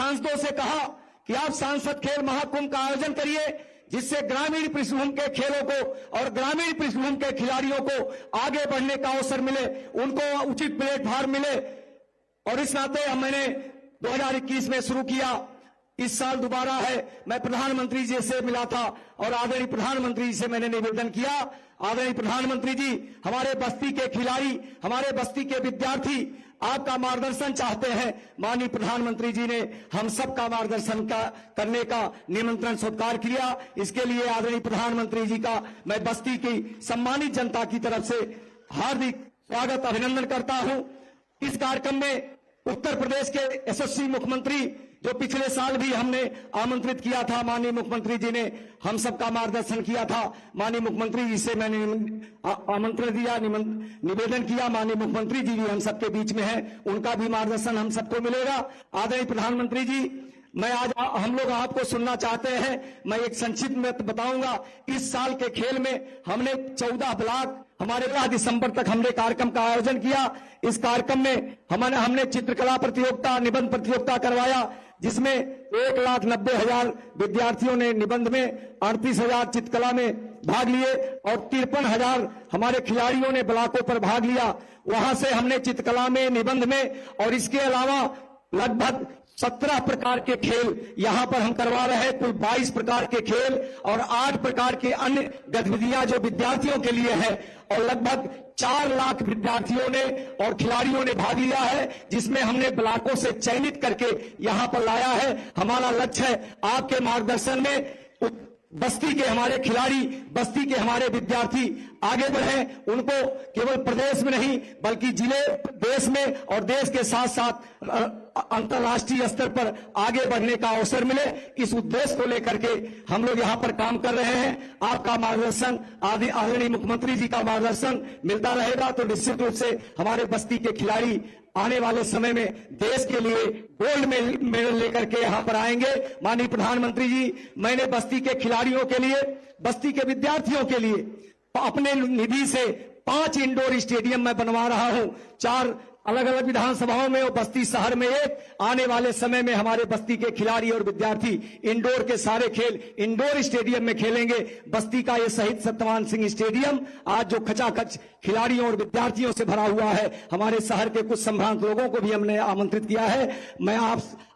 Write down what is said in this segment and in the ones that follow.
सांसदों से कहा कि आप सांसद खेल महाकुंभ का आयोजन करिए, जिससे ग्रामीण पृष्ठभूमि के खेलों को और ग्रामीण पृष्ठभूमि के खिलाड़ियों को आगे बढ़ने का अवसर मिले, उनको उचित प्लेटफॉर्म मिले। और इस नाते मैंने 2021 में शुरू किया, इस साल दोबारा है। मैं प्रधानमंत्री जी से मिला था और आदरणीय प्रधानमंत्री जी से मैंने निवेदन किया, आदरणीय प्रधानमंत्री जी, हमारे बस्ती के खिलाड़ी, हमारे बस्ती के विद्यार्थी आपका मार्गदर्शन चाहते हैं। माननीय प्रधानमंत्री जी ने हम सबका मार्गदर्शन करने का निमंत्रण स्वीकार किया। इसके लिए आदरणीय प्रधानमंत्री जी का मैं बस्ती की सम्मानित जनता की तरफ से हार्दिक स्वागत अभिनंदन करता हूं। इस कार्यक्रम में उत्तर प्रदेश के यशस्वी मुख्यमंत्री, जो पिछले साल भी हमने आमंत्रित किया था, माननीय मुख्यमंत्री जी ने हम सबका मार्गदर्शन किया था। माननीय मुख्यमंत्री जी से मैंने आमंत्रण दिया, निवेदन किया। माननीय मुख्यमंत्री जी भी हम सबके बीच में हैं, उनका भी मार्गदर्शन हम सबको मिलेगा। आदरणीय प्रधानमंत्री जी, मैं आज हम लोग आपको सुनना चाहते हैं। मैं एक संक्षिप्त में बताऊंगा। इस साल के खेल में हमने 14 ब्लॉक, हमारे 15 दिसंबर तक हमने कार्यक्रम का आयोजन किया। इस कार्यक्रम में हमने चित्रकला प्रतियोगिता, निबंध प्रतियोगिता करवाया, जिसमें 1,90,000 विद्यार्थियों ने निबंध में, 38,000 चित्रकला में भाग लिए और 53,000 हमारे खिलाड़ियों ने ब्लॉकों पर भाग लिया। वहां से हमने चित्रकला में, निबंध में और इसके अलावा लगभग 17 प्रकार के खेल यहां पर हम करवा रहे हैं। कुल 22 प्रकार के खेल और 8 प्रकार के अन्य गतिविधियां जो विद्यार्थियों के लिए है, और लगभग 4 लाख विद्यार्थियों ने और खिलाड़ियों ने भाग लिया है, जिसमें हमने ब्लॉकों से चयनित करके यहां पर लाया है। हमारा लक्ष्य है आपके मार्गदर्शन में बस्ती के हमारे खिलाड़ी, बस्ती के हमारे विद्यार्थी आगे बढ़े, उनको केवल प्रदेश में नहीं बल्कि जिले, देश में और देश के साथ साथ अंतर्राष्ट्रीय स्तर पर आगे बढ़ने का अवसर मिले। इस उद्देश्य को लेकर के हम लोग यहाँ पर काम कर रहे हैं। आपका मार्गदर्शन, आदरणीय मुख्यमंत्री जी का मार्गदर्शन मिलता रहेगा तो निश्चित रूप से हमारे बस्ती के खिलाड़ी आने वाले समय में देश के लिए गोल्ड मेडल लेकर के यहाँ पर आएंगे। माननीय प्रधानमंत्री जी, मैंने बस्ती के खिलाड़ियों के लिए, बस्ती के विद्यार्थियों के लिए अपने निधि से 5 इंडोर स्टेडियम में बनवा रहा हूं, 4 अलग अलग विधानसभाओं में और बस्ती शहर में एक। आने वाले समय में हमारे बस्ती के खिलाड़ी और विद्यार्थी इंडोर के सारे खेल इंडोर स्टेडियम में खेलेंगे। बस्ती का ये शहीद सत्यवान सिंह स्टेडियम आज जो खचाखच खिलाड़ियों और विद्यार्थियों से भरा हुआ है, हमारे शहर के कुछ संभ्रांत लोगों को भी हमने आमंत्रित किया है। मैं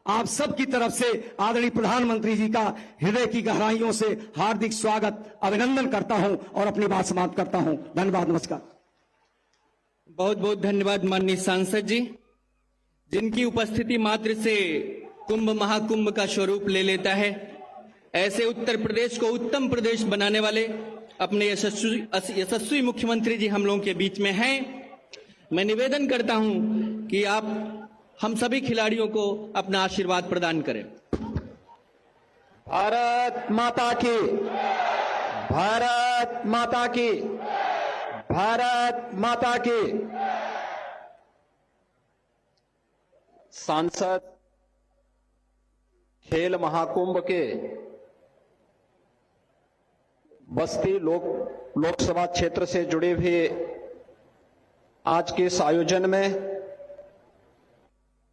आप सब की तरफ से आदरणीय प्रधानमंत्री जी का हृदय की गहराइयों से हार्दिक स्वागत अभिनंदन करता हूं और अपनी बात समाप्त करता हूं। धन्यवाद, नमस्कार। बहुत बहुत धन्यवाद माननीय सांसद जी, जिनकी उपस्थिति मात्र से कुंभ महाकुंभ का स्वरूप ले लेता है। ऐसे उत्तर प्रदेश को उत्तम प्रदेश बनाने वाले अपने यशस्वी मुख्यमंत्री जी हम लोगों के बीच में हैं। मैं निवेदन करता हूं कि आप हम सभी खिलाड़ियों को अपना आशीर्वाद प्रदान करें। भारत माता की, भारत माता की, भारत माता की। सांसद खेल महाकुंभ के बस्ती लोकसभा क्षेत्र से जुड़े हुए आज के इस आयोजन में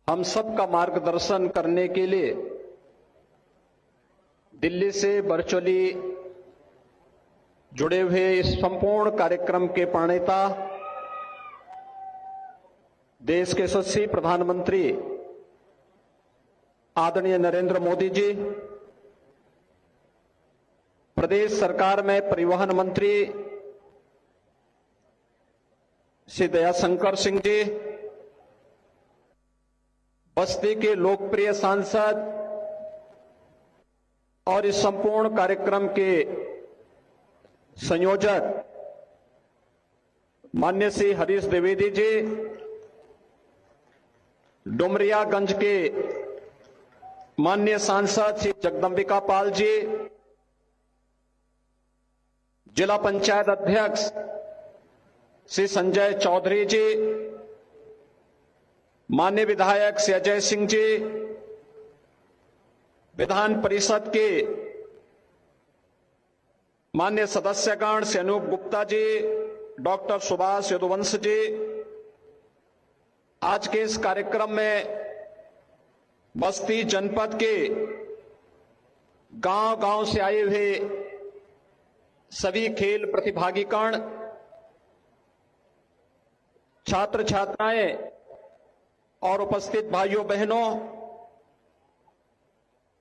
हम सबका मार्गदर्शन करने के लिए दिल्ली से वर्चुअली जुड़े हुए इस संपूर्ण कार्यक्रम के प्रणेता देश के यशस्वी प्रधानमंत्री आदरणीय नरेंद्र मोदी जी, प्रदेश सरकार में परिवहन मंत्री श्री दयाशंकर सिंह जी, बस्ती के लोकप्रिय सांसद और इस संपूर्ण कार्यक्रम के संयोजक माननीय श्री हरीश द्विवेदी जी, डुमरियागंज के माननीय सांसद श्री जगदंबिका पाल जी, जिला पंचायत अध्यक्ष श्री संजय चौधरी जी, माननीय विधायक श्री अजय सिंह जी, विधान परिषद के माननीय सदस्यगण श्री अनूप गुप्ता जी, डॉक्टर सुभाष यदुवंश जी, आज के इस कार्यक्रम में बस्ती जनपद के गांव-गांव से आए हुए सभी खेल प्रतिभागीगण, छात्र छात्राएं और उपस्थित भाइयों बहनों,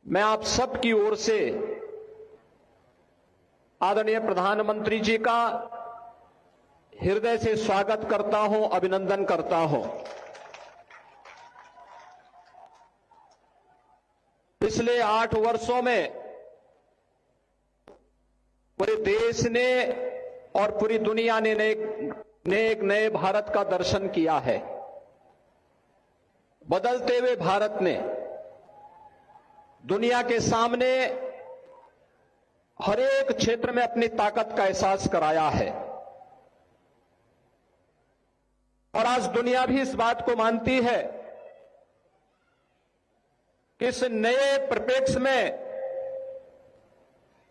मैं आप सब की ओर से आदरणीय प्रधानमंत्री जी का हृदय से स्वागत करता हूं, अभिनंदन करता हूं। पिछले 8 वर्षों में पूरे देश ने और पूरी दुनिया ने एक नए भारत का दर्शन किया है। बदलते हुए भारत ने दुनिया के सामने हर एक क्षेत्र में अपनी ताकत का एहसास कराया है और आज दुनिया भी इस बात को मानती है कि इस नए परिप्रेक्ष्य में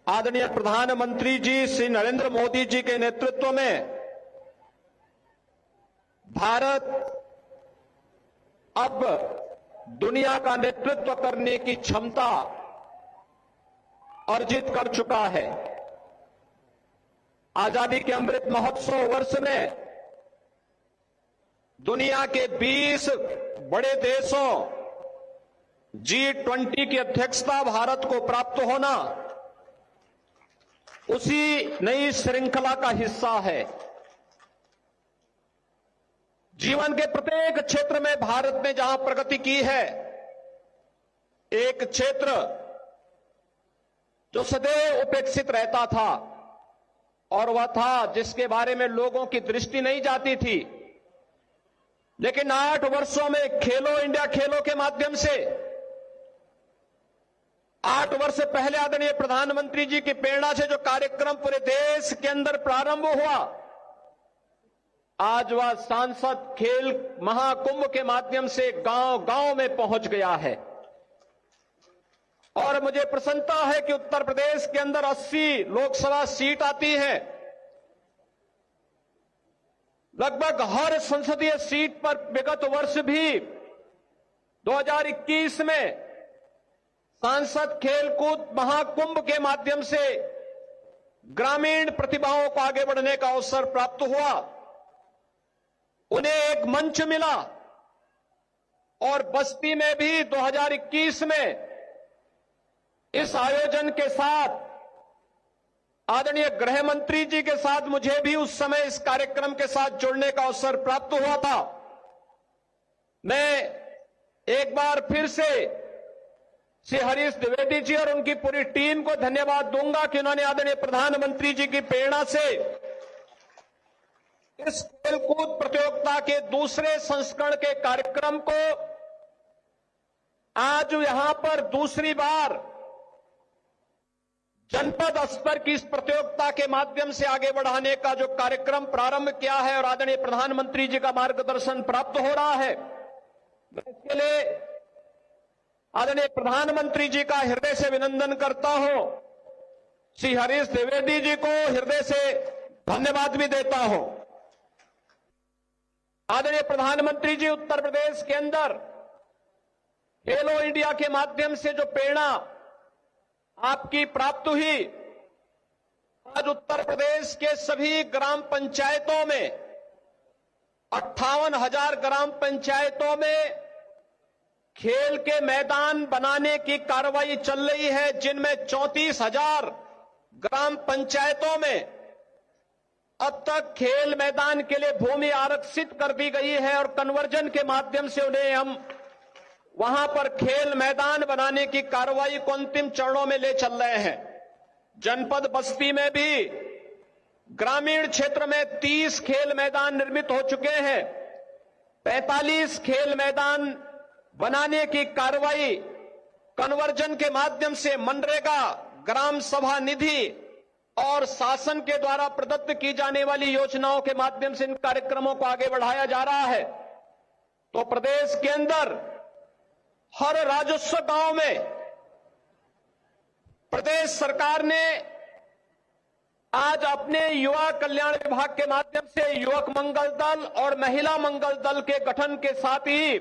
आदरणीय प्रधानमंत्री जी श्री नरेंद्र मोदी जी के नेतृत्व में भारत अब दुनिया का नेतृत्व करने की क्षमता अर्जित कर चुका है। आजादी के अमृत महोत्सव वर्ष में दुनिया के 20 बड़े देशों G20 की अध्यक्षता भारत को प्राप्त होना उसी नई श्रृंखला का हिस्सा है। जीवन के प्रत्येक क्षेत्र में भारत ने जहां प्रगति की है, एक क्षेत्र जो सदैव उपेक्षित रहता था और वह था जिसके बारे में लोगों की दृष्टि नहीं जाती थी, लेकिन 8 वर्षों में खेलो इंडिया खेलों के माध्यम से 8 वर्ष पहले आदरणीय प्रधानमंत्री जी की प्रेरणा से जो कार्यक्रम पूरे देश के अंदर प्रारंभ हुआ, आज वह सांसद खेल महाकुंभ के माध्यम से गांव-गांव में पहुंच गया है। और मुझे प्रसन्नता है कि उत्तर प्रदेश के अंदर 80 लोकसभा सीट आती है। लगभग हर संसदीय सीट पर विगत वर्ष भी 2021 में सांसद खेलकूद महाकुंभ के माध्यम से ग्रामीण प्रतिभाओं को आगे बढ़ने का अवसर प्राप्त हुआ, उन्हें एक मंच मिला। और बस्ती में भी 2021 में इस आयोजन के साथ आदरणीय गृह मंत्री जी के साथ मुझे भी उस समय इस कार्यक्रम के साथ जुड़ने का अवसर प्राप्त हुआ था। मैं एक बार फिर से श्री हरीश द्विवेदी जी और उनकी पूरी टीम को धन्यवाद दूंगा कि उन्होंने आदरणीय प्रधानमंत्री जी की प्रेरणा से इस खेलकूद प्रतियोगिता के दूसरे संस्करण के कार्यक्रम को आज यहां पर दूसरी बार जनपद स्तर की इस प्रतियोगिता के माध्यम से आगे बढ़ाने का जो कार्यक्रम प्रारंभ किया है और आदरणीय प्रधानमंत्री जी का मार्गदर्शन प्राप्त हो रहा है, मैं इसके लिए आदरणीय प्रधानमंत्री जी का हृदय से अभिनंदन करता हूं। श्री हरीश द्विवेदी जी को हृदय से धन्यवाद भी देता हूं। आदरणीय प्रधानमंत्री जी, उत्तर प्रदेश के अंदर खेलो इंडिया के माध्यम से जो प्रेरणा आपकी प्राप्त हुई, आज उत्तर प्रदेश के सभी ग्राम पंचायतों में 58,000 ग्राम पंचायतों में खेल के मैदान बनाने की कार्रवाई चल रही है, जिनमें 34,000 ग्राम पंचायतों में अब तक खेल मैदान के लिए भूमि आरक्षित कर दी गई है और कन्वर्जन के माध्यम से उन्हें हम वहां पर खेल मैदान बनाने की कार्रवाई को अंतिम चरणों में ले चल रहे हैं। जनपद बस्ती में भी ग्रामीण क्षेत्र में 30 खेल मैदान निर्मित हो चुके हैं। 45 खेल मैदान बनाने की कार्रवाई कन्वर्जन के माध्यम से मनरेगा, ग्राम सभा निधि और शासन के द्वारा प्रदत्त की जाने वाली योजनाओं के माध्यम से इन कार्यक्रमों को आगे बढ़ाया जा रहा है। तो प्रदेश के अंदर हर राजस्व गांव में प्रदेश सरकार ने आज अपने युवा कल्याण विभाग के माध्यम से युवक मंगल दल और महिला मंगल दल के गठन के साथ ही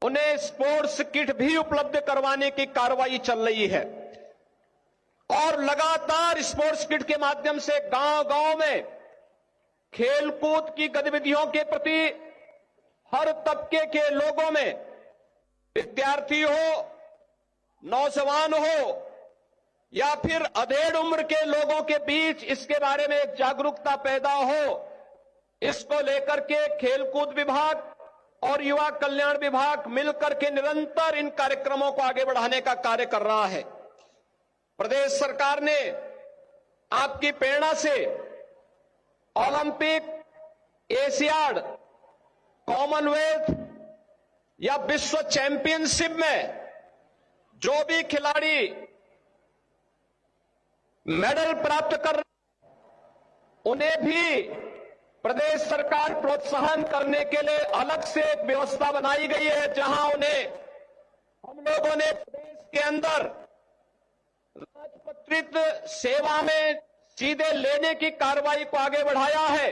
उन्हें स्पोर्ट्स किट भी उपलब्ध करवाने की कार्रवाई चल रही है और लगातार स्पोर्ट्स किट के माध्यम से गांव-गांव में खेलकूद की गतिविधियों के प्रति हर तबके के लोगों में, विद्यार्थी हो, नौजवान हो या फिर अधेड़ उम्र के लोगों के बीच इसके बारे में एक जागरूकता पैदा हो, इसको लेकर के खेलकूद विभाग और युवा कल्याण विभाग मिलकर के निरंतर इन कार्यक्रमों को आगे बढ़ाने का कार्य कर रहा है। प्रदेश सरकार ने आपकी प्रेरणा से ओलंपिक, एशियाड, कॉमनवेल्थ या विश्व चैंपियनशिप में जो भी खिलाड़ी मेडल प्राप्त कर रहे उन्हें भी प्रदेश सरकार प्रोत्साहन करने के लिए अलग से एक व्यवस्था बनाई गई है, जहां उन्हें हम लोगों ने प्रदेश के अंदर राजपत्रित सेवा में सीधे लेने की कार्रवाई को आगे बढ़ाया है।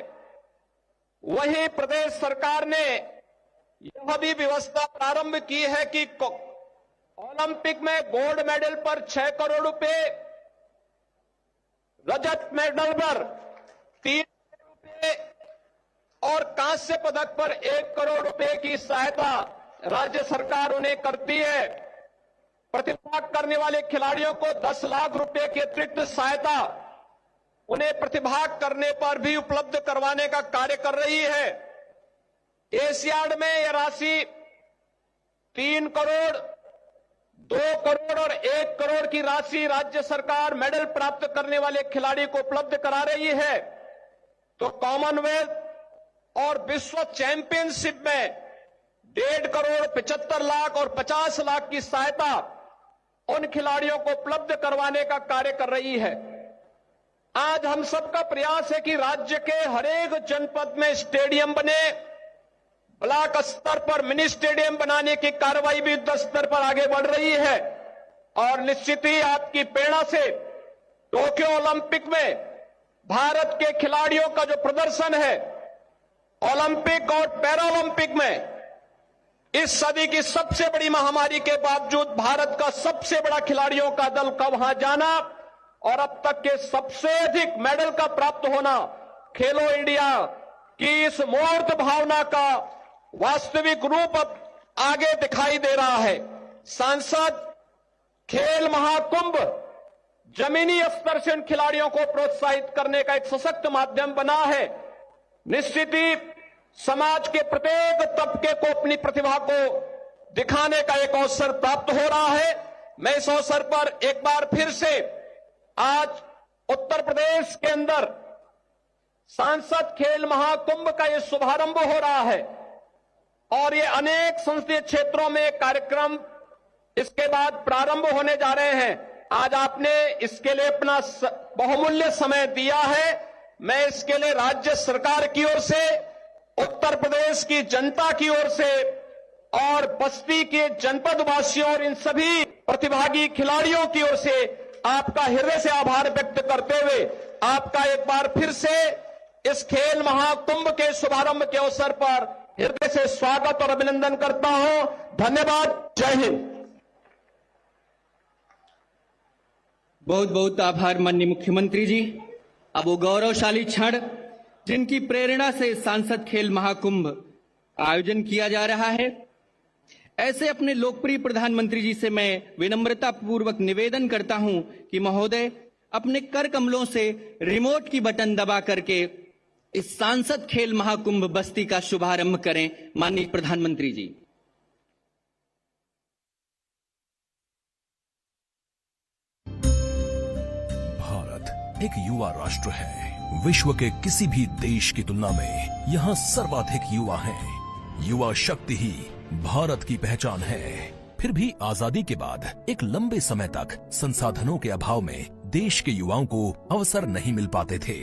वहीं प्रदेश सरकार ने यह भी व्यवस्था प्रारंभ की है कि ओलंपिक में गोल्ड मेडल पर 6 करोड़ रुपए, रजत मेडल पर 3 करोड़ रुपए और कांस्य पदक पर 1 करोड़ रुपए की सहायता राज्य सरकार उन्हें करती है। प्रतिभाग करने वाले खिलाड़ियों को 10 लाख रुपए की अतिरिक्त सहायता उन्हें प्रतिभाग करने पर भी उपलब्ध करवाने का कार्य कर रही है। एशियाड में यह राशि 3 करोड़, 2 करोड़ और 1 करोड़ की राशि राज्य सरकार मेडल प्राप्त करने वाले खिलाड़ी को उपलब्ध करा रही है। तो कॉमनवेल्थ और विश्व चैंपियनशिप में 1.5 करोड़, 75 लाख और 50 लाख की सहायता उन खिलाड़ियों को उपलब्ध करवाने का कार्य कर रही है। आज हम सबका प्रयास है कि राज्य के हरेक जनपद में स्टेडियम बने, ब्लॉक स्तर पर मिनी स्टेडियम बनाने की कार्रवाई भी युद्ध स्तर पर आगे बढ़ रही है। और निश्चित ही आपकी प्रेरणा से टोक्यो ओलंपिक में भारत के खिलाड़ियों का जो प्रदर्शन है, ओलंपिक और पैरालंपिक में इस सदी की सबसे बड़ी महामारी के बावजूद भारत का सबसे बड़ा खिलाड़ियों का दल का वहां जाना और अब तक के सबसे अधिक मेडल का प्राप्त होना, खेलो इंडिया की इस मूर्त भावना का वास्तविक रूप अब आगे दिखाई दे रहा है। सांसद खेल महाकुंभ जमीनी स्तर से उन खिलाड़ियों को प्रोत्साहित करने का एक सशक्त माध्यम बना है। निश्चित ही समाज के प्रत्येक तबके को अपनी प्रतिभा को दिखाने का एक अवसर प्राप्त हो रहा है। मैं इस अवसर पर एक बार फिर से आज उत्तर प्रदेश के अंदर सांसद खेल महाकुंभ का ये शुभारंभ हो रहा है और ये अनेक संसदीय क्षेत्रों में कार्यक्रम इसके बाद प्रारंभ होने जा रहे हैं। आज आपने इसके लिए अपना बहुमूल्य समय दिया है। मैं इसके लिए राज्य सरकार की ओर से, उत्तर प्रदेश की जनता की ओर से और बस्ती के जनपद वासियों और इन सभी प्रतिभागी खिलाड़ियों की ओर से आपका हृदय से आभार व्यक्त करते हुए आपका एक बार फिर से इस खेल महाकुंभ के शुभारंभ के अवसर पर हृदय से स्वागत और अभिनंदन करता हूं। धन्यवाद। जय हिंद। बहुत बहुत आभार माननीय मुख्यमंत्री जी। अब वो गौरवशाली क्षण जिनकी प्रेरणा से सांसद खेल महाकुंभ आयोजन किया जा रहा है, ऐसे अपने लोकप्रिय प्रधानमंत्री जी से मैं विनम्रता पूर्वक निवेदन करता हूं कि महोदय अपने कर कमलों से रिमोट की बटन दबा करके इस सांसद खेल महाकुंभ बस्ती का शुभारंभ करें। माननीय प्रधानमंत्री जी। भारत एक युवा राष्ट्र है। विश्व के किसी भी देश की तुलना में यहाँ सर्वाधिक युवा हैं। युवा शक्ति ही भारत की पहचान है। फिर भी आजादी के बाद एक लंबे समय तक संसाधनों के अभाव में देश के युवाओं को अवसर नहीं मिल पाते थे।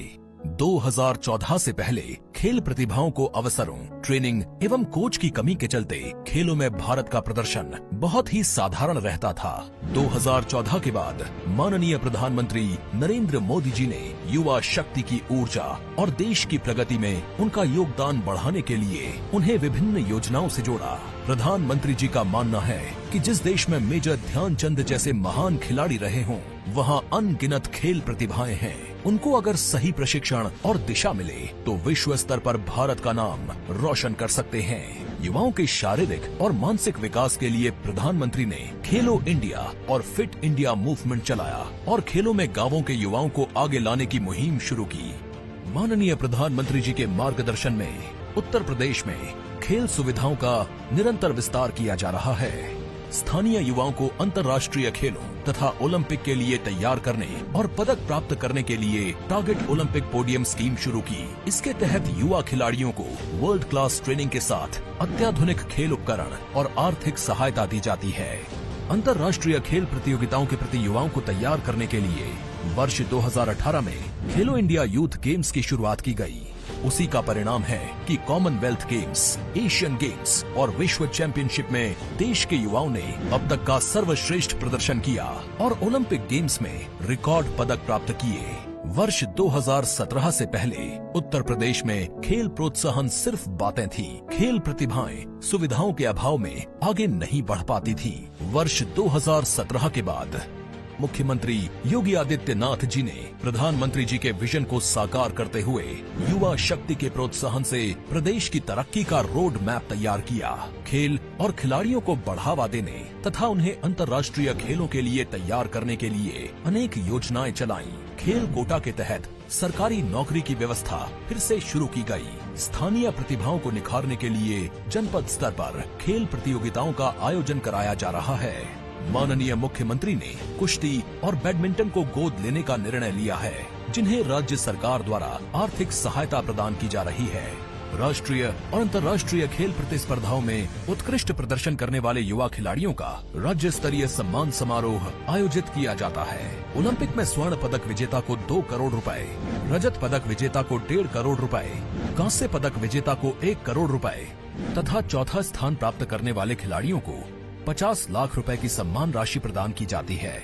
2014 से पहले खेल प्रतिभाओं को अवसरों, ट्रेनिंग एवं कोच की कमी के चलते खेलों में भारत का प्रदर्शन बहुत ही साधारण रहता था। 2014 के बाद माननीय प्रधानमंत्री नरेंद्र मोदी जी ने युवा शक्ति की ऊर्जा और देश की प्रगति में उनका योगदान बढ़ाने के लिए उन्हें विभिन्न योजनाओं से जोड़ा। प्रधानमंत्री जी का मानना है कि जिस देश में मेजर ध्यानचंद जैसे महान खिलाड़ी रहे हों, वहाँ अनगिनत खेल प्रतिभाएं हैं। उनको अगर सही प्रशिक्षण और दिशा मिले तो विश्व स्तर पर भारत का नाम रोशन कर सकते हैं। युवाओं के शारीरिक और मानसिक विकास के लिए प्रधानमंत्री ने खेलो इंडिया और फिट इंडिया मूवमेंट चलाया और खेलों में गांवों के युवाओं को आगे लाने की मुहिम शुरू की। माननीय प्रधानमंत्री जी के मार्गदर्शन में उत्तर प्रदेश में खेल सुविधाओं का निरंतर विस्तार किया जा रहा है। स्थानीय युवाओं को अंतर्राष्ट्रीय खेलों तथा ओलंपिक के लिए तैयार करने और पदक प्राप्त करने के लिए टारगेट ओलंपिक पोडियम स्कीम शुरू की। इसके तहत युवा खिलाड़ियों को वर्ल्ड क्लास ट्रेनिंग के साथ अत्याधुनिक खेल उपकरण और आर्थिक सहायता दी जाती है। अंतर्राष्ट्रीय खेल प्रतियोगिताओं के प्रति युवाओं को तैयार करने के लिए वर्ष 2018 में खेलो इंडिया यूथ गेम्स की शुरुआत की गई। उसी का परिणाम है कि कॉमनवेल्थ गेम्स, एशियन गेम्स और विश्व चैंपियनशिप में देश के युवाओं ने अब तक का सर्वश्रेष्ठ प्रदर्शन किया और ओलंपिक गेम्स में रिकॉर्ड पदक प्राप्त किए। वर्ष 2017 से पहले उत्तर प्रदेश में खेल प्रोत्साहन सिर्फ बातें थी। खेल प्रतिभाएं सुविधाओं के अभाव में आगे नहीं बढ़ पाती थी। वर्ष 2017 के बाद मुख्यमंत्री योगी आदित्यनाथ जी ने प्रधानमंत्री जी के विजन को साकार करते हुए युवा शक्ति के प्रोत्साहन से प्रदेश की तरक्की का रोड मैप तैयार किया। खेल और खिलाड़ियों को बढ़ावा देने तथा उन्हें अंतर्राष्ट्रीय खेलों के लिए तैयार करने के लिए अनेक योजनाएं चलाईं। खेल कोटा के तहत सरकारी नौकरी की व्यवस्था फिर से शुरू की गई। स्थानीय प्रतिभाओं को निखारने के लिए जनपद स्तर पर खेल प्रतियोगिताओं का आयोजन कराया जा रहा है। माननीय मुख्यमंत्री ने कुश्ती और बैडमिंटन को गोद लेने का निर्णय लिया है, जिन्हें राज्य सरकार द्वारा आर्थिक सहायता प्रदान की जा रही है। राष्ट्रीय और अंतर्राष्ट्रीय खेल प्रतिस्पर्धाओं में उत्कृष्ट प्रदर्शन करने वाले युवा खिलाड़ियों का राज्य स्तरीय सम्मान समारोह आयोजित किया जाता है। ओलंपिक में स्वर्ण पदक विजेता को 2 करोड़ रुपए, रजत पदक विजेता को 1.5 करोड़ रुपए, कांस्य पदक विजेता को 1 करोड़ रुपए तथा चौथा स्थान प्राप्त करने वाले खिलाड़ियों को 50 लाख रुपए की सम्मान राशि प्रदान की जाती है।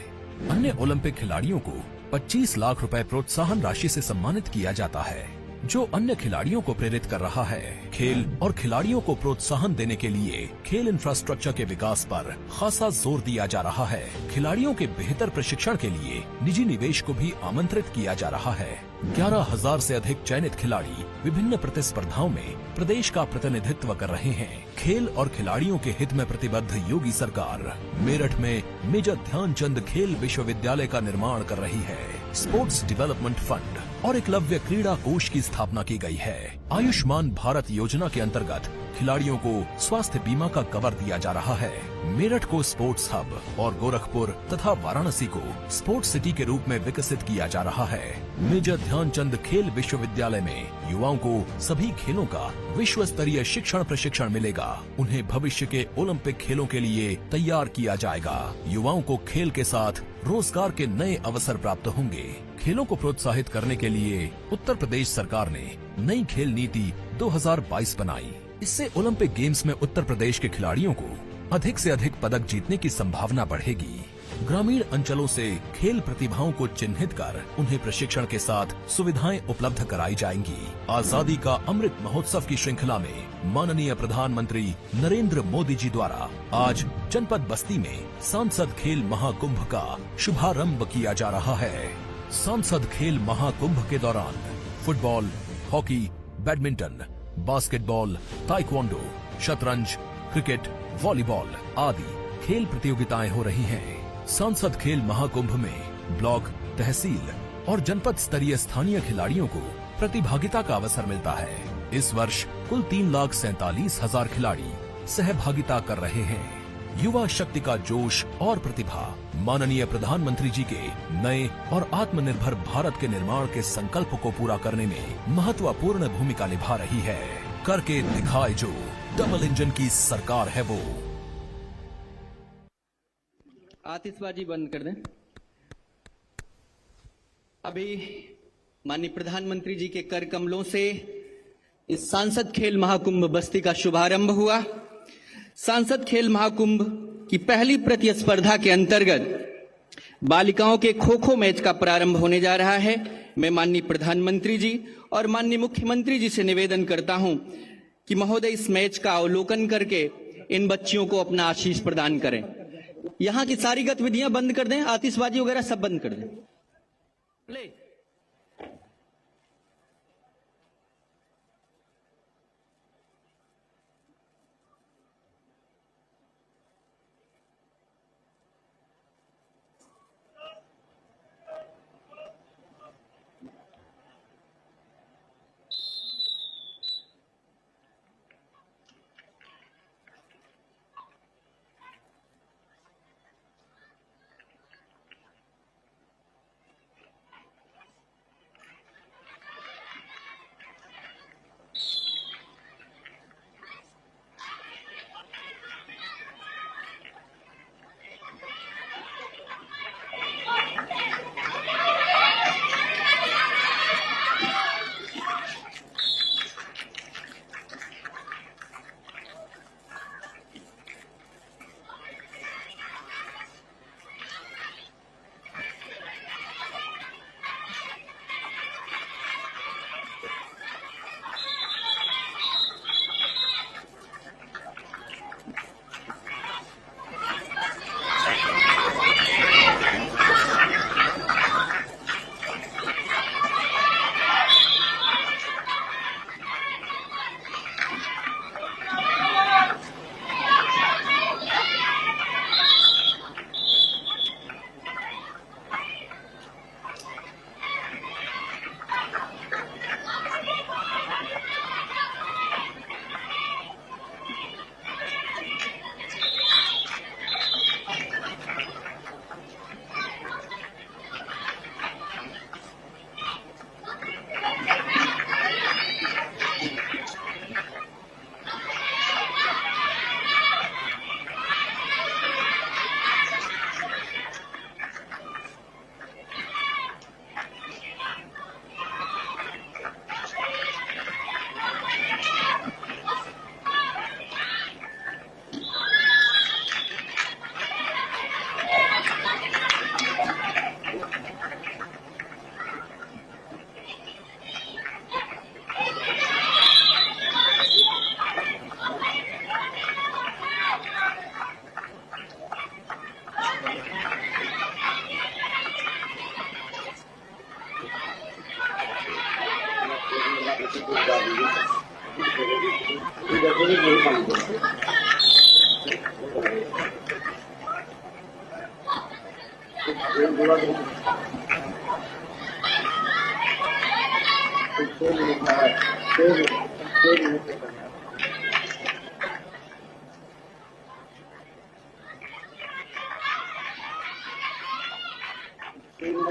अन्य ओलंपिक खिलाड़ियों को 25 लाख रुपए प्रोत्साहन राशि से सम्मानित किया जाता है, जो अन्य खिलाड़ियों को प्रेरित कर रहा है। खेल और खिलाड़ियों को प्रोत्साहन देने के लिए खेल इंफ्रास्ट्रक्चर के विकास पर खासा जोर दिया जा रहा है। खिलाड़ियों के बेहतर प्रशिक्षण के लिए निजी निवेश को भी आमंत्रित किया जा रहा है। 11,000 से अधिक चयनित खिलाड़ी विभिन्न प्रतिस्पर्धाओं में प्रदेश का प्रतिनिधित्व कर रहे हैं। खेल और खिलाड़ियों के हित में प्रतिबद्ध योगी सरकार मेरठ में मेजर ध्यानचंद खेल विश्वविद्यालय का निर्माण कर रही है। स्पोर्ट्स डेवलपमेंट फंड और एकलव्य क्रीड़ा कोष की स्थापना की गई है। आयुष्मान भारत योजना के अंतर्गत खिलाड़ियों को स्वास्थ्य बीमा का कवर दिया जा रहा है। मेरठ को स्पोर्ट्स हब और गोरखपुर तथा वाराणसी को स्पोर्ट्स सिटी के रूप में विकसित किया जा रहा है। मेजर ध्यानचंद खेल विश्वविद्यालय में युवाओं को सभी खेलों का विश्व स्तरीय शिक्षण प्रशिक्षण मिलेगा। उन्हें भविष्य के ओलंपिक खेलों के लिए तैयार किया जाएगा। युवाओं को खेल के साथ रोजगार के नए अवसर प्राप्त होंगे। खेलों को प्रोत्साहित करने के लिए उत्तर प्रदेश सरकार ने नई खेल नीति 2022 बनाई। इससे ओलंपिक गेम्स में उत्तर प्रदेश के खिलाड़ियों को अधिक से अधिक पदक जीतने की संभावना बढ़ेगी। ग्रामीण अंचलों से खेल प्रतिभाओं को चिन्हित कर उन्हें प्रशिक्षण के साथ सुविधाएं उपलब्ध कराई जाएंगी। आजादी का अमृत महोत्सव की श्रृंखला में माननीय प्रधानमंत्री नरेंद्र मोदी जी द्वारा आज जनपद बस्ती में सांसद खेल महाकुंभ का शुभारंभ किया जा रहा है। सांसद खेल महाकुंभ के दौरान football, hockey, badminton, basketball, taekwondo, शतरंज, क्रिकेट, वॉलीबॉल आदि खेल प्रतियोगिताएं हो रही हैं। सांसद खेल महाकुंभ में ब्लॉक, तहसील और जनपद स्तरीय स्थानीय खिलाड़ियों को प्रतिभागिता का अवसर मिलता है। इस वर्ष कुल 3,47,000 खिलाड़ी सहभागिता कर रहे हैं। युवा शक्ति का जोश और प्रतिभा माननीय प्रधानमंत्री जी के नए और आत्मनिर्भर भारत के निर्माण के संकल्प को पूरा करने में महत्वपूर्ण भूमिका निभा रही है। करके दिखाए जो, डबल इंजन की सरकार है वो। आतिशबाजी बंद कर दें। अभी माननीय प्रधानमंत्री जी के कर कमलों से इस सांसद खेल महाकुंभ बस्ती का शुभारंभ हुआ। सांसद खेल महाकुंभ की पहली प्रतिस्पर्धा के अंतर्गत बालिकाओं के खो खो मैच का प्रारंभ होने जा रहा है। मैं माननीय प्रधानमंत्री जी और माननीय मुख्यमंत्री जी से निवेदन करता हूं कि महोदय इस मैच का अवलोकन करके इन बच्चियों को अपना आशीष प्रदान करें। यहां की सारी गतिविधियां बंद कर दें, आतिशबाजी वगैरह सब बंद कर दें। ले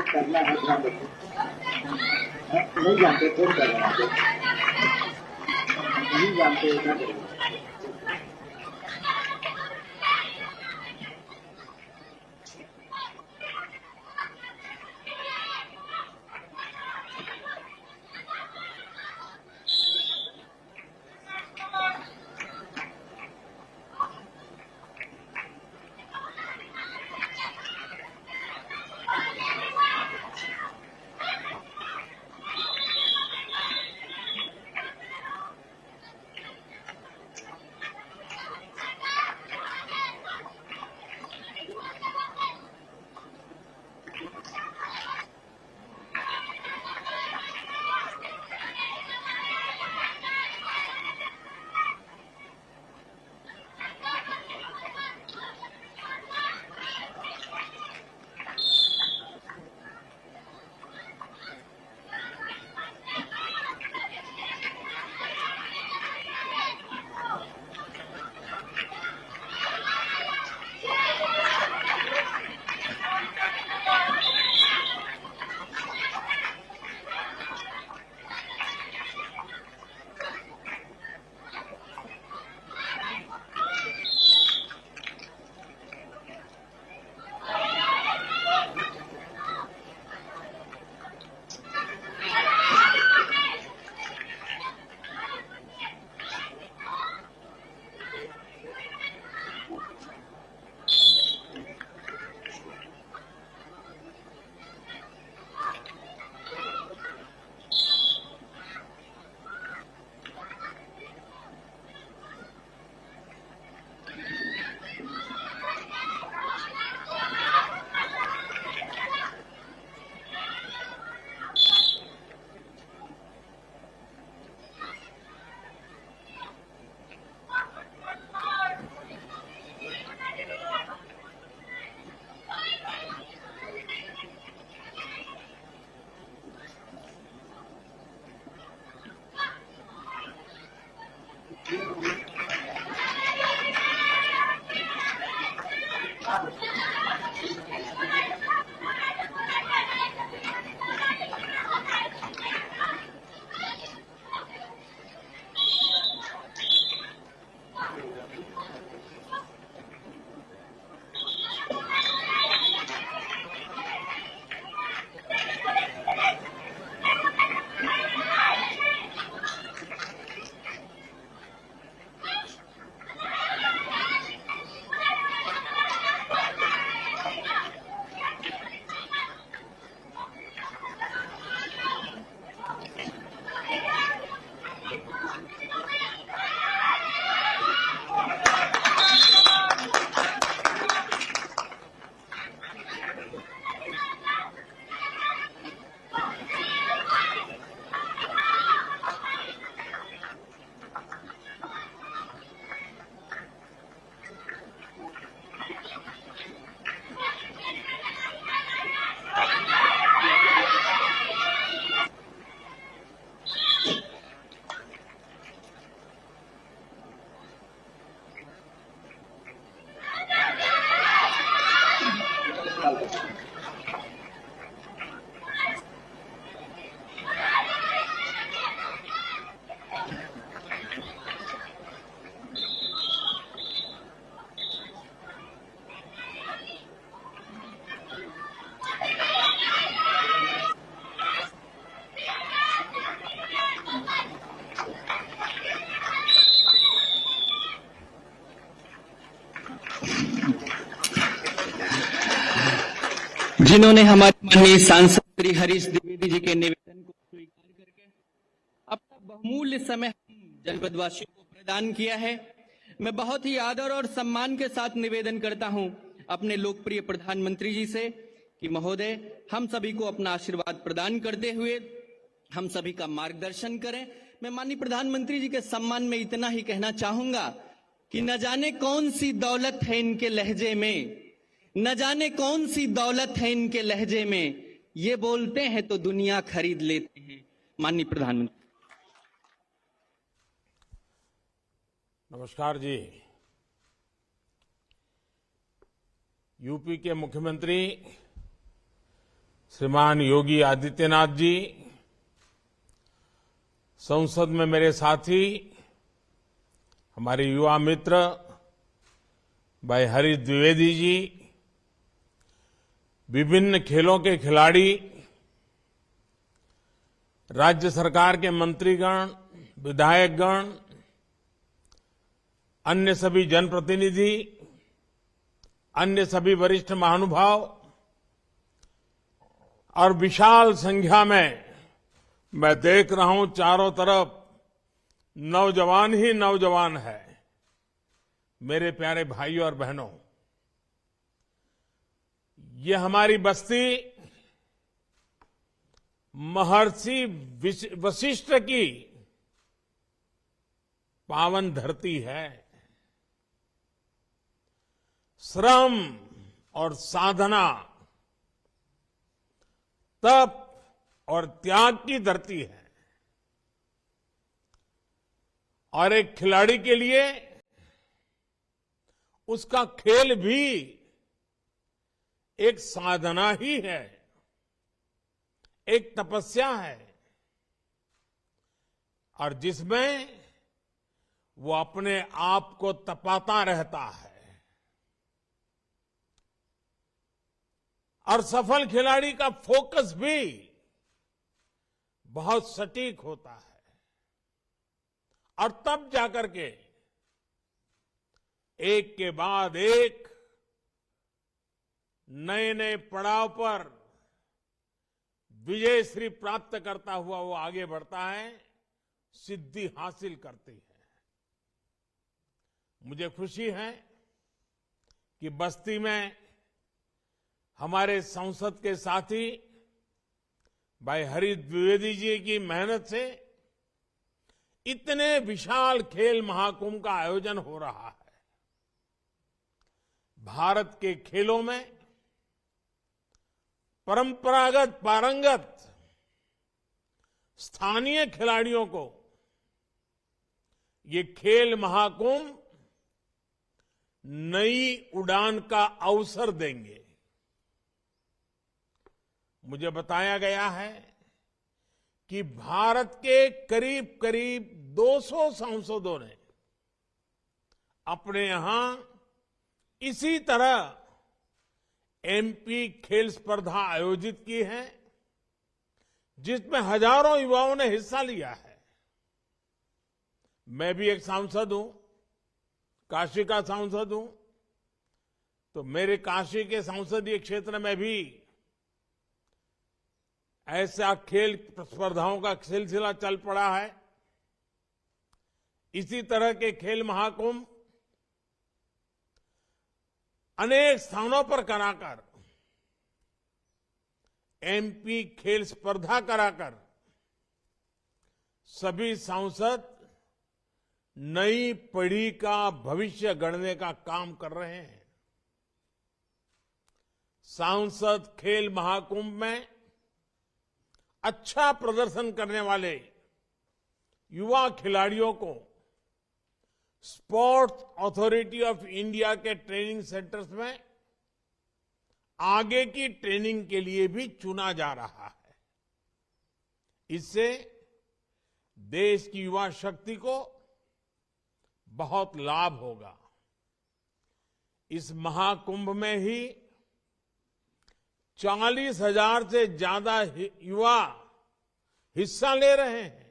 करना है, नहीं जानते कौन कर रहा है, नहीं जानते। जिन्होंने हमारे माननीय सांसद श्री हरीश द्विवेदी जी के निवेदन को स्वीकार करके अपना बहुमूल्य समय हम जनपदवासियों को प्रदान किया है। मैं बहुत ही आदर और सम्मान के साथ निवेदन करता हूं अपने लोकप्रिय प्रधानमंत्री जी से कि महोदय हम सभी को अपना आशीर्वाद प्रदान करते हुए हम सभी का मार्गदर्शन करें। मैं माननीय प्रधानमंत्री जी के सम्मान में इतना ही कहना चाहूंगा कि न जाने कौन सी दौलत है इनके लहजे में, न जाने कौन सी दौलत है इनके लहजे में, ये बोलते हैं तो दुनिया खरीद लेते हैं। माननीय प्रधानमंत्री। नमस्कार जी। यूपी के मुख्यमंत्री श्रीमान योगी आदित्यनाथ जी, संसद में मेरे साथी हमारे युवा मित्र भाई हरीश द्विवेदी जी, विभिन्न खेलों के खिलाड़ी, राज्य सरकार के मंत्रीगण, विधायकगण, अन्य सभी जनप्रतिनिधि, अन्य सभी वरिष्ठ महानुभाव और विशाल संख्या में मैं देख रहा हूं चारों तरफ नौजवान ही नौजवान है। मेरे प्यारे भाइयों और बहनों, ये हमारी बस्ती महर्षि वशिष्ठ की पावन धरती है। श्रम और साधना, तप और त्याग की धरती है। और एक खिलाड़ी के लिए उसका खेल भी एक साधना ही है, एक तपस्या है, और जिसमें वो अपने आप को तपाता रहता है। और सफल खिलाड़ी का फोकस भी बहुत सटीक होता है, और तब जाकर के एक के बाद एक नए नए पड़ाव पर विजयश्री प्राप्त करता हुआ वो आगे बढ़ता है, सिद्धि हासिल करती है। मुझे खुशी है कि बस्ती में हमारे संसद के साथी भाई हरीश द्विवेदी जी की मेहनत से इतने विशाल खेल महाकुंभ का आयोजन हो रहा है। भारत के खेलों में परंपरागत पारंगत स्थानीय खिलाड़ियों को ये खेल महाकुंभ नई उड़ान का अवसर देंगे। मुझे बताया गया है कि भारत के करीब करीब 200 सांसदों ने अपने यहां इसी तरह एमपी खेल स्पर्धा आयोजित की है, जिसमें हजारों युवाओं ने हिस्सा लिया है। मैं भी एक सांसद हूं, काशी का सांसद हूं, तो मेरे काशी के संसदीय क्षेत्र में भी ऐसा खेल स्पर्धाओं का सिलसिला चल पड़ा है। इसी तरह के खेल महाकुंभ अनेक स्थानों पर कराकर, एमपी खेल स्पर्धा कराकर सभी सांसद नई पीढ़ी का भविष्य गढ़ने का काम कर रहे हैं। सांसद खेल महाकुंभ में अच्छा प्रदर्शन करने वाले युवा खिलाड़ियों को स्पोर्ट्स अथॉरिटी ऑफ इंडिया के ट्रेनिंग सेंटर्स में आगे की ट्रेनिंग के लिए भी चुना जा रहा है। इससे देश की युवा शक्ति को बहुत लाभ होगा। इस महाकुंभ में ही 40,000 से ज्यादा युवा हिस्सा ले रहे हैं,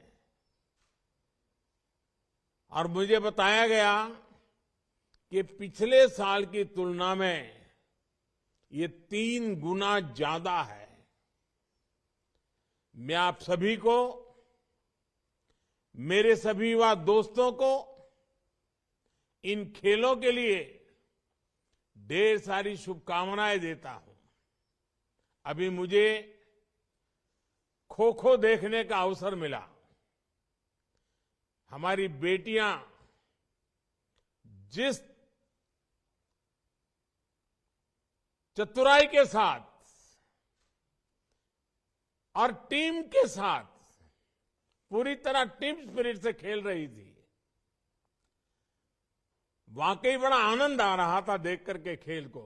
और मुझे बताया गया कि पिछले साल की तुलना में ये 3 गुना ज्यादा है। मैं आप सभी को, मेरे सभी युवा दोस्तों को इन खेलों के लिए ढेर सारी शुभकामनाएं देता हूं। अभी मुझे खो खो देखने का अवसर मिला। हमारी बेटियां जिस चतुराई के साथ और टीम के साथ पूरी तरह टीम स्पिरिट से खेल रही थी, वाकई बड़ा आनंद आ रहा था देख करके खेल को।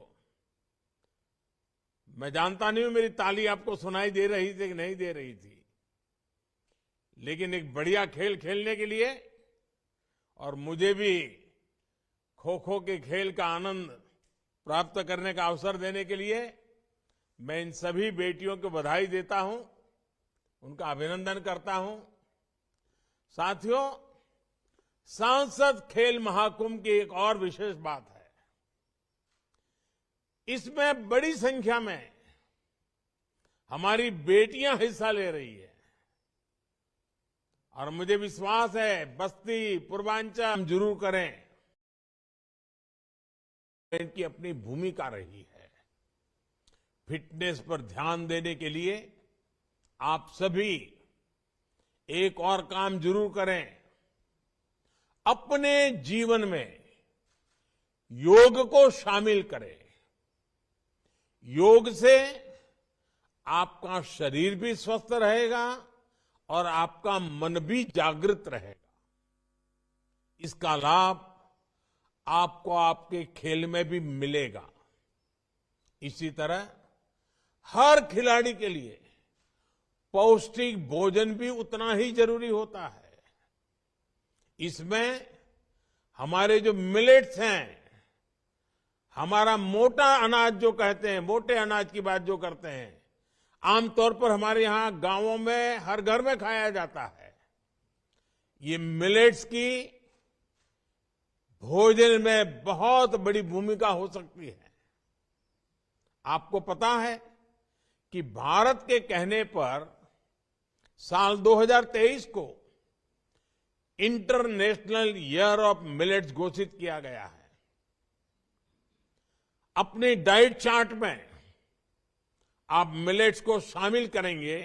मैं जानता नहीं हूं मेरी ताली आपको सुनाई दे रही थी कि नहीं दे रही थी, लेकिन एक बढ़िया खेल खेलने के लिए और मुझे भी खो खो के खेल का आनंद प्राप्त करने का अवसर देने के लिए मैं इन सभी बेटियों को बधाई देता हूं, उनका अभिनंदन करता हूं। साथियों, सांसद खेल महाकुंभ की एक और विशेष बात है, इसमें बड़ी संख्या में हमारी बेटियां हिस्सा ले रही है और मुझे विश्वास है बस्ती, पूर्वांचल जरूर करें। इनकी अपनी भूमिका रही है। फिटनेस पर ध्यान देने के लिए आप सभी एक और काम जरूर करें, अपने जीवन में योग को शामिल करें। योग से आपका शरीर भी स्वस्थ रहेगा और आपका मन भी जागृत रहेगा। इसका लाभ आपको आपके खेल में भी मिलेगा। इसी तरह हर खिलाड़ी के लिए पौष्टिक भोजन भी उतना ही जरूरी होता है। इसमें हमारे जो मिलेट्स हैं, हमारा मोटा अनाज जो कहते हैं, मोटे अनाज की बात जो करते हैं, आमतौर पर हमारे यहां गांवों में हर घर में खाया जाता है। ये मिलेट्स की भोजन में बहुत बड़ी भूमिका हो सकती है। आपको पता है कि भारत के कहने पर साल 2023 को इंटरनेशनल ईयर ऑफ मिलेट्स घोषित किया गया है। अपने डाइट चार्ट में आप मिलेट्स को शामिल करेंगे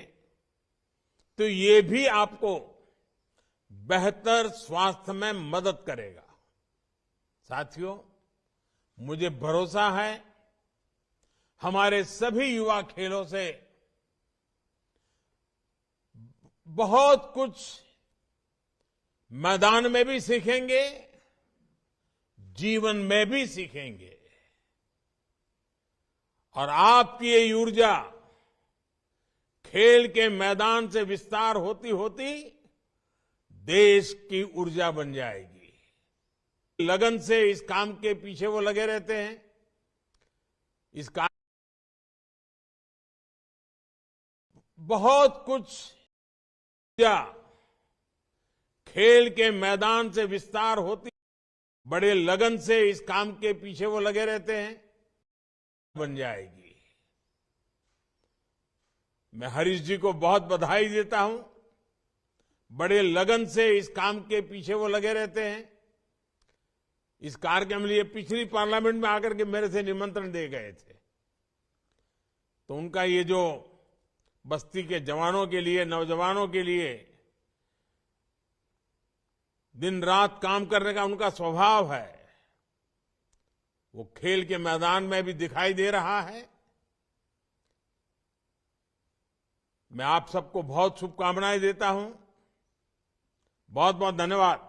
तो ये भी आपको बेहतर स्वास्थ्य में मदद करेगा। साथियों, मुझे भरोसा है हमारे सभी युवा खेलों से बहुत कुछ मैदान में भी सीखेंगे, जीवन में भी सीखेंगे और आपकी ये ऊर्जा खेल के मैदान से विस्तार होती होती देश की ऊर्जा बन जाएगी। लगन से इस काम के पीछे वो लगे रहते हैं। इस काम बहुत कुछ खेल के मैदान से विस्तार होती, बड़े लगन से इस काम के पीछे वो लगे रहते हैं, बन जाएगी। मैं हरीश जी को बहुत बधाई देता हूं। बड़े लगन से इस काम के पीछे वो लगे रहते हैं। इस कार्यक्रम लिए पिछली पार्लियामेंट में आकर के मेरे से निमंत्रण दे गए थे, तो उनका ये जो बस्ती के जवानों के लिए, नौजवानों के लिए दिन रात काम करने का उनका स्वभाव है, वो खेल के मैदान में भी दिखाई दे रहा है। मैं आप सबको बहुत शुभकामनाएं देता हूं। बहुत बहुत धन्यवाद।